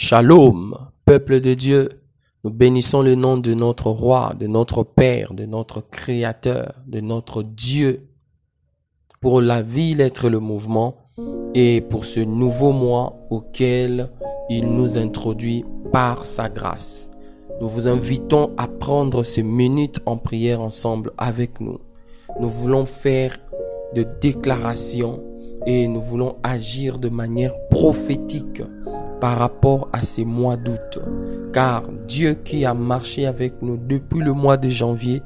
Shalom, peuple de Dieu, nous bénissons le nom de notre roi, de notre Père, de notre Créateur, de notre Dieu, pour la vie, l'être et le mouvement, et pour ce nouveau mois auquel il nous introduit par sa grâce. Nous vous invitons à prendre ces minutes en prière ensemble avec nous. Nous voulons faire de déclarations et nous voulons agir de manière prophétique par rapport à ces mois d'août. Car Dieu qui a marché avec nous depuis le mois de janvier,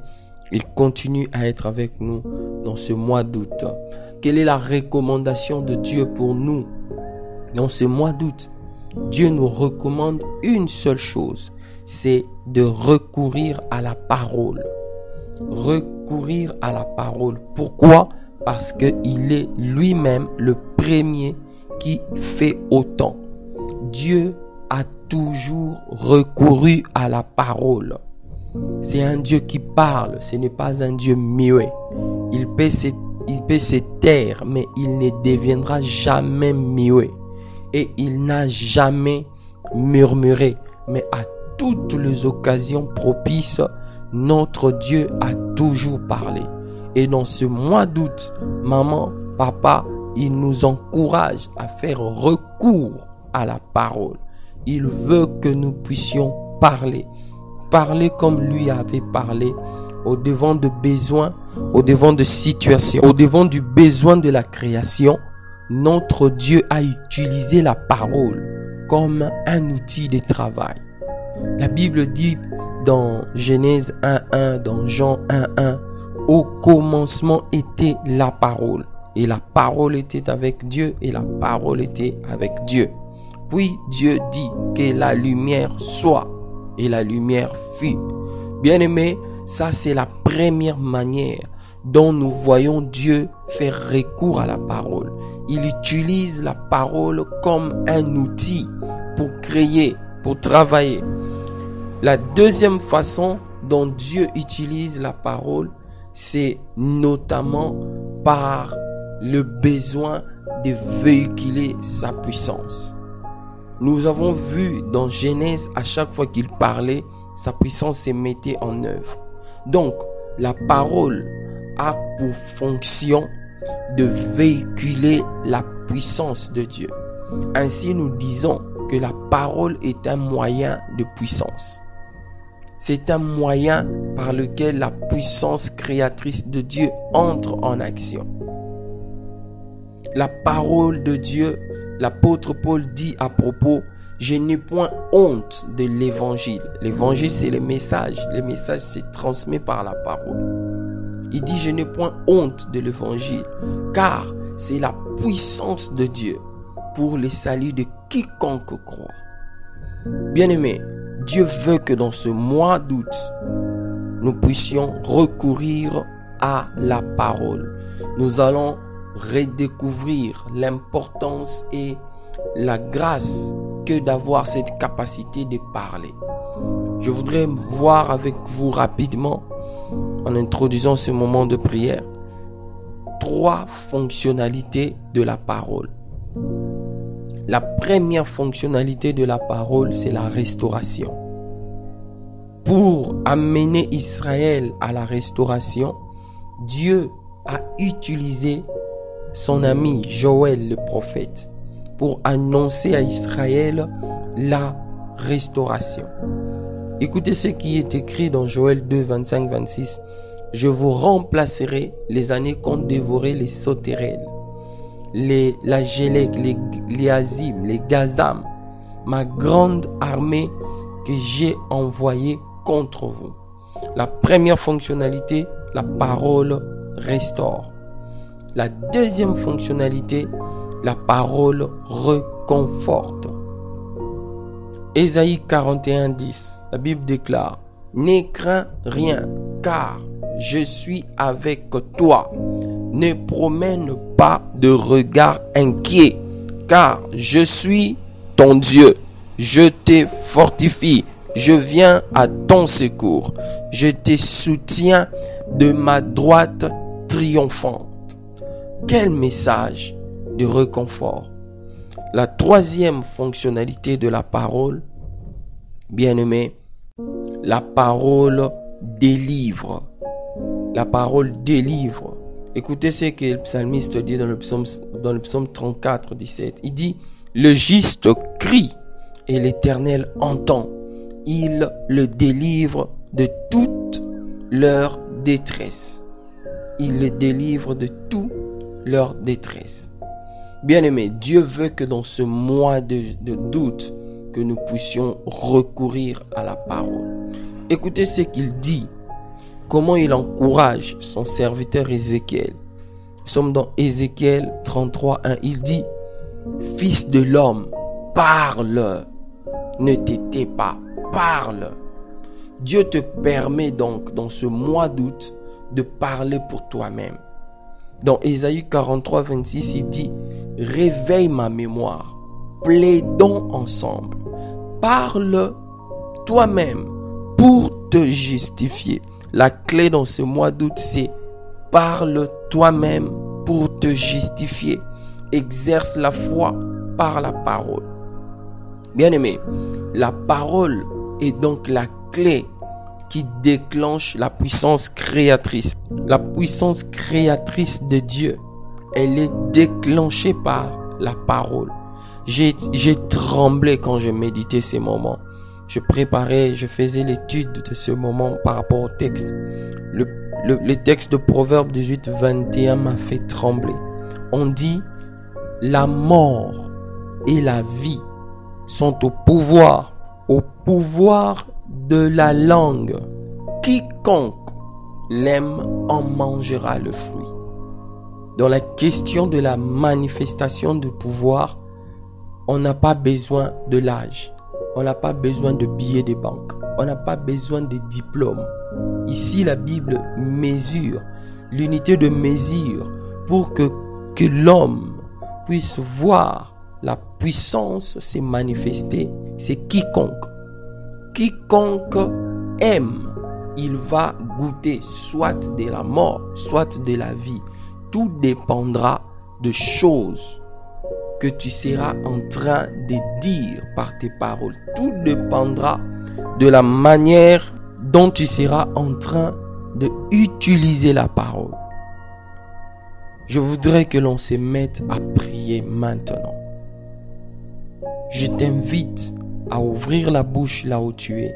il continue à être avec nous dans ce mois d'août. Quelle est la recommandation de Dieu pour nous dans ce mois d'août? Dieu nous recommande une seule chose, c'est de recourir à la parole. Recourir à la parole. Pourquoi? Parce qu'il est lui-même le premier qui fait autant. Dieu a toujours recouru à la parole. C'est un Dieu qui parle, ce n'est pas un Dieu muet. Il peut se taire, mais il ne deviendra jamais muet. Et il n'a jamais murmuré, mais à toutes les occasions propices, notre Dieu a toujours parlé. Et dans ce mois d'août, maman, papa, il nous encourage à faire recours à la parole. Il veut que nous puissions parler. Parler comme lui avait parlé, au devant de besoins, au devant de situations, au devant du besoin de la création. Notre Dieu a utilisé la parole comme un outil de travail. La Bible dit dans Genèse 1:1, dans Jean 1:1, au commencement était la parole. Et la parole était avec Dieu et la parole était avec Dieu. Puis Dieu dit que la lumière soit et la lumière fut. Bien-aimés, ça c'est la première manière dont nous voyons Dieu faire recours à la parole. Il utilise la parole comme un outil pour créer, pour travailler. La deuxième façon dont Dieu utilise la parole, c'est notamment par le besoin de véhiculer sa puissance. Nous avons vu dans Genèse, à chaque fois qu'il parlait, sa puissance se mettait en œuvre. Donc, la parole a pour fonction de véhiculer la puissance de Dieu. Ainsi, nous disons que la parole est un moyen de puissance. C'est un moyen par lequel la puissance créatrice de Dieu entre en action. La parole de Dieu, l'apôtre Paul dit à propos, je n'ai point honte de l'évangile. L'évangile, c'est le message. Le message, c'est transmis par la parole. Il dit, je n'ai point honte de l'évangile, car c'est la puissance de Dieu pour le salut de quiconque croit. Bien-aimés, Dieu veut que dans ce mois d'août, nous puissions recourir à la parole. Nous allons redécouvrir l'importance et la grâce que d'avoir cette capacité de parler. Je voudrais voir avec vous rapidement, en introduisant ce moment de prière, 3 fonctionnalités de la parole. La première fonctionnalité de la parole, c'est la restauration. Pour amener Israël à la restauration, Dieu a utilisé son ami Joël le prophète pour annoncer à Israël la restauration. Écoutez ce qui est écrit dans Joël 2, 25-26. Je vous remplacerai les années qu'ont dévoré les sauterelles, la Gélec, les Azim, les Gazam, ma grande armée que j'ai envoyée contre vous. La première fonctionnalité, la parole restaure. La deuxième fonctionnalité, la parole reconforte. Ésaïe 41:10, la Bible déclare, ne crains rien, car je suis avec toi. Ne promène pas de regard inquiet, car je suis ton Dieu. Je te fortifie, je viens à ton secours. Je te soutiens de ma droite triomphante. Quel message de réconfort. La troisième fonctionnalité de la parole, bien-aimé, la parole délivre. La parole délivre. Écoutez ce que le psalmiste dit dans le psaume 34, 17. Il dit, le juste crie et l'Éternel entend. Il le délivre de toute leur détresse. Il le délivre de toute leur détresse. Bien-aimé, Dieu veut que dans ce mois de doute, que nous puissions recourir à la parole. Écoutez ce qu'il dit, comment il encourage son serviteur Ézéchiel. Nous sommes dans Ézéchiel 33, 1. Il dit, fils de l'homme, parle, ne t'étais pas, parle. Dieu te permet donc dans ce mois d'août de parler pour toi-même. Dans Ésaïe 43, 26, il dit, réveille ma mémoire, plaidons ensemble, parle toi-même pour te justifier. La clé dans ce mois d'août, c'est parle toi-même pour te justifier. Exerce la foi par la parole. Bien-aimé, la parole est donc la clé qui déclenche la puissance créatrice. La puissance créatrice de Dieu, elle est déclenchée par la parole. J'ai tremblé quand je méditais ces moments. Je préparais, je faisais l'étude de ce moment par rapport au texte. Le texte de Proverbe 18, 21 m'a fait trembler. On dit, la mort et la vie sont au pouvoir de la langue. Quiconque l'aime en mangera le fruit. Dans la question de la manifestation du pouvoir, on n'a pas besoin de l'âge. On n'a pas besoin de billets de banque. On n'a pas besoin de diplômes. Ici, la Bible mesure, l'unité de mesure pour que l'homme puisse voir la puissance se manifester. C'est quiconque. Quiconque aime, il va goûter soit de la mort, soit de la vie. Tout dépendra de choses que tu seras en train de dire par tes paroles. Tout dépendra de la manière dont tu seras en train de utiliser la parole. Je voudrais que l'on se mette à prier maintenant. Je t'invite à ouvrir la bouche là où tu es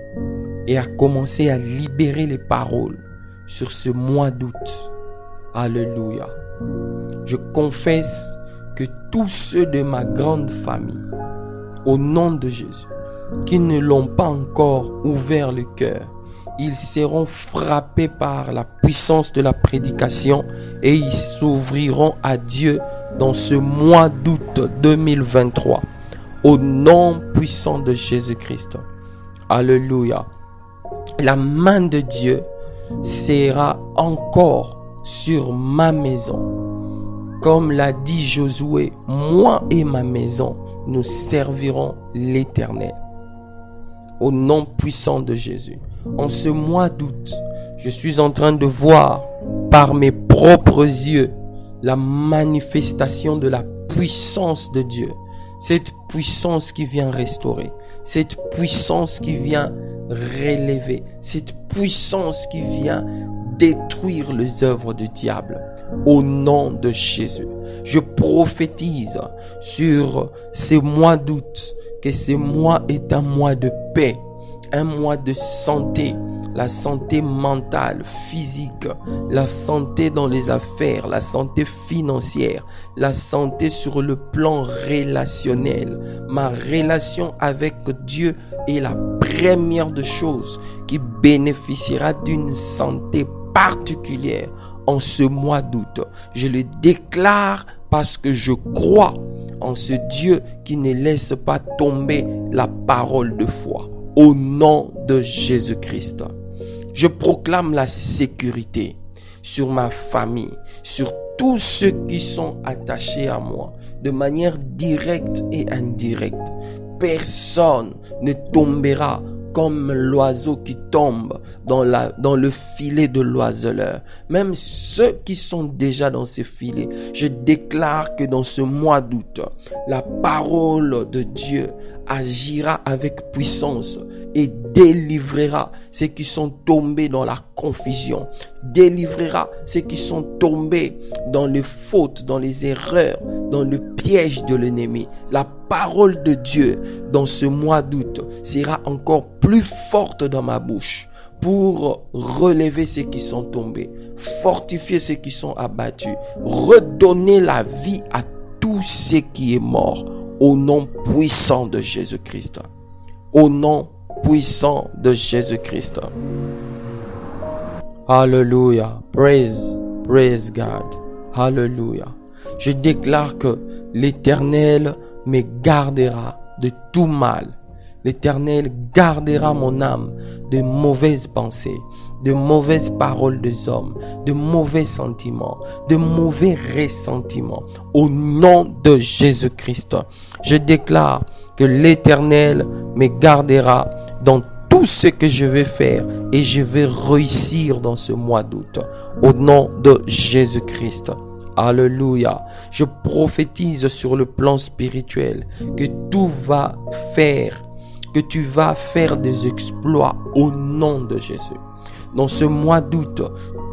et à commencer à libérer les paroles sur ce mois d'août. Alléluia. Je confesse que tous ceux de ma grande famille, au nom de Jésus, qui ne l'ont pas encore ouvert le cœur, ils seront frappés par la puissance de la prédication et ils s'ouvriront à Dieu dans ce mois d'août 2023. Au nom puissant de Jésus-Christ. Alléluia. La main de Dieu sera encore sur ma maison. Comme l'a dit Josué, moi et ma maison, nous servirons l'Éternel. Au nom puissant de Jésus. En ce mois d'août, je suis en train de voir par mes propres yeux la manifestation de la puissance de Dieu. Cette puissance qui vient restaurer, cette puissance qui vient relever, cette puissance qui vient détruire les œuvres du diable. Au nom de Jésus, je prophétise sur ces mois d'août que ce mois est un mois de paix, un mois de santé, la santé mentale, physique, la santé dans les affaires, la santé financière, la santé sur le plan relationnel. Ma relation avec Dieu est la première des choses qui bénéficiera d'une santé particulière en ce mois d'août. Je le déclare parce que je crois en ce Dieu qui ne laisse pas tomber la parole de foi. Au nom de Jésus-Christ, je proclame la sécurité sur ma famille, sur tous ceux qui sont attachés à moi, de manière directe et indirecte. Personne ne tombera comme l'oiseau qui tombe dans le filet de l'oiseleur. Même ceux qui sont déjà dans ces filets, je déclare que dans ce mois d'août, la parole de Dieu agira avec puissance et délivrera ceux qui sont tombés dans la confusion, délivrera ceux qui sont tombés dans les fautes, dans les erreurs, dans le piège de l'ennemi. La parole de Dieu dans ce mois d'août sera encore plus forte dans ma bouche pour relever ceux qui sont tombés, fortifier ceux qui sont abattus, redonner la vie à tout ce qui est mort au nom puissant de Jésus-Christ. Au nom puissant de Jésus-Christ. Alléluia. Praise God. Alléluia. Je déclare que l'Éternel me gardera de tout mal. L'Éternel gardera mon âme de mauvaises pensées, de mauvaises paroles des hommes, de mauvais sentiments, de mauvais ressentiments. Au nom de Jésus-Christ, je déclare que l'Éternel me gardera dans tout ce que je vais faire et je vais réussir dans ce mois d'août. Au nom de Jésus-Christ. Alléluia. Je prophétise sur le plan spirituel que tu vas faire des exploits au nom de Jésus. Dans ce mois d'août,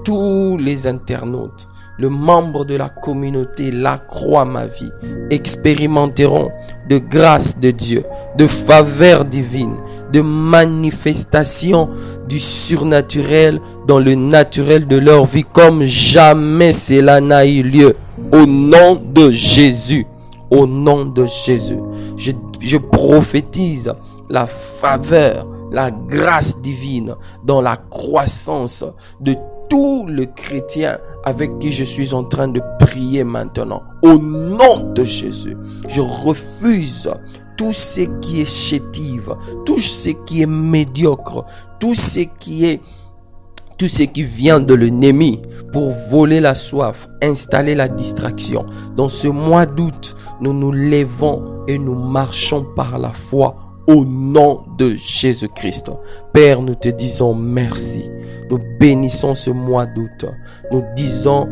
tous les internautes, les membres de la communauté La Croix Ma Vie expérimenteront de grâce de Dieu, de faveur divine, de manifestation du surnaturel dans le naturel de leur vie comme jamais cela n'a eu lieu. Au nom de Jésus, au nom de Jésus, je prophétise la faveur, la grâce divine dans la croissance de tous les chrétiens avec qui je suis en train de prier maintenant. Au nom de Jésus, je refuse tout ce qui est chétive, tout ce qui est médiocre, tout ce qui vient de l'ennemi pour voler la soif, installer la distraction. Dans ce mois d'août, nous nous levons et nous marchons par la foi au nom de Jésus-Christ. Père, nous te disons merci. Nous bénissons ce mois d'août. Nous disons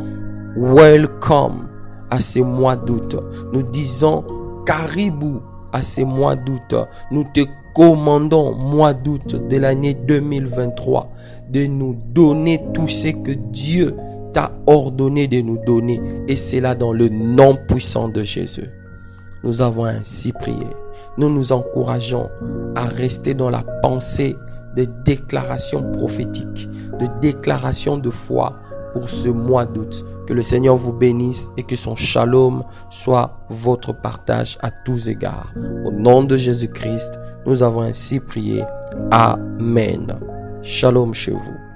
welcome à ce mois d'août. Nous disons caribou à ce mois d'août. Nous te commandons, mois d'août de l'année 2023, de nous donner tout ce que Dieu t'a ordonné de nous donner. Et c'est là dans le nom puissant de Jésus. Nous avons ainsi prié. Nous nous encourageons à rester dans la pensée de déclarations prophétiques, de déclarations de foi pour ce mois d'août. Que le Seigneur vous bénisse et que son shalom soit votre partage à tous égards. Au nom de Jésus-Christ, nous avons ainsi prié. Amen. Shalom chez vous.